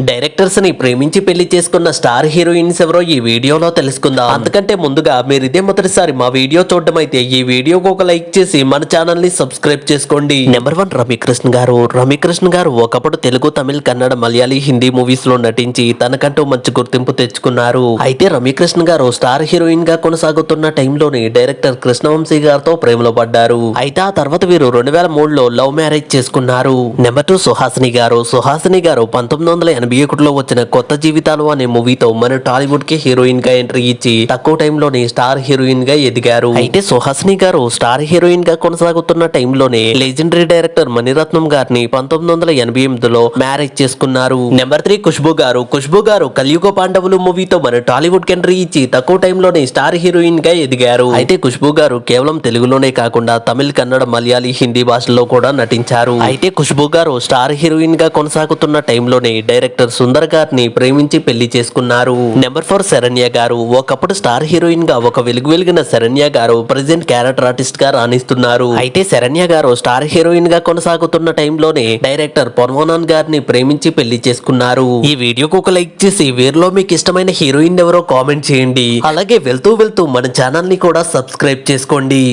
Directors ని ప్రేమించి పెళ్లి చేసుకున్న స్టార్ హీరోయిన్స్ ఎవరో ఈ వీడియోలో తెలుసుకుందాం. అంతకంటే ముందుగా మీరు ఇదే మొదటిసారి మా వీడియో చూడడం అయితే ఈ వీడియోకి ఒక లైక్ చేసి మన ఛానల్ ని సబ్స్క్రైబ్ చేసుకోండి. నెంబర్ 1 రమ్యకృష్ణ గారు. రమ్యకృష్ణ గారు ఒకప్పుడు తెలుగు, తమిళ, కన్నడ, మలయాళీ, హిందీ మూవీస్ లో నటించి తనకంటూ మంచి గుర్తింపు తెచ్చుకున్నారు. అయితే రమ్యకృష్ణ గారు స్టార్ హీరోయిన్ గా కొనసాగుతున్న టైంలోని డైరెక్టర్ కృష్ణవంశీ గారితో ప్రేమలో పడ్డారు. అయితే ఆ తర్వాత వీరు 2003లో లవ్ మ్యారేజ్ చేసుకున్నారు. నెంబర్ 2 సుహాసిని గారు. సుహాసిని గారు 1981లో వచ్చిన కొత్త జీవితాలు అనే మూవీతో మన టాలీవుడ్ కి హీరోయిన్ గా ఎంట్రీ ఇచ్చి తక్కువ టైంలోనే స్టార్ హీరోయిన్ గా ఎదిగారు. అయితే సుహాసిని గారు స్టార్ హీరోయిన్ గా కొనసాగుతున్న టైంలోనే లెజెండరీ డైరెక్టర్ మణిరత్నం గారిని 1988లో మ్యారేజ్ చేసుకున్నారు. నెంబర్ 3 ఖుష్బూ గారు. ఖుష్బూ గారు కలియుగ పాండవులు మూవీతో మన టాలీవుడ్ కి ఎంట్రీ ఇచ్చి తక్కువ టైంలోనే స్టార్ హీరోయిన్ గా ఎదిగారు. అయితే ఖుష్బూ గారు కేవలం తెలుగులోనే కాకుండా తమిళ, కన్నడ, మలయాళీ, హిందీ భాషల్లో కూడా నటించారు. అయితే ఖుష్బూ గారు స్టార్ హీరోయిన్ గా కొనసాగుతున్న టైంలోనే డైరెక్టర్ సుందర్ గారిని ప్రేమించి పెళ్లి చేసుకున్నారు. నెంబర్ 4 శరణ్య గారు. ఒకప్పుడు స్టార్ హీరోయిన్ గా ఒక వెలిగిన శరణ్య గారు ప్రెజెంట్ క్యారెక్టర్ ఆర్టిస్ట్ గా రాణిస్తున్నారు. అయితే శరణ్య గారు స్టార్ హీరోయిన్ గా కొనసాగుతున్న టైంలోనే డైరెక్టర్ పొన్వనాన్ గారిని ప్రేమించి పెళ్లి చేసుకున్నారు. ఈ వీడియోకి ఒక లైక్ చేసి వీరిలో మీకు ఇష్టమైన హీరోయిన్ ఎవరో కామెంట్ చేయండి. అలాగే వెళ్తూ మన ఛానల్ ని కూడా సబ్స్క్రైబ్ చేసుకోండి.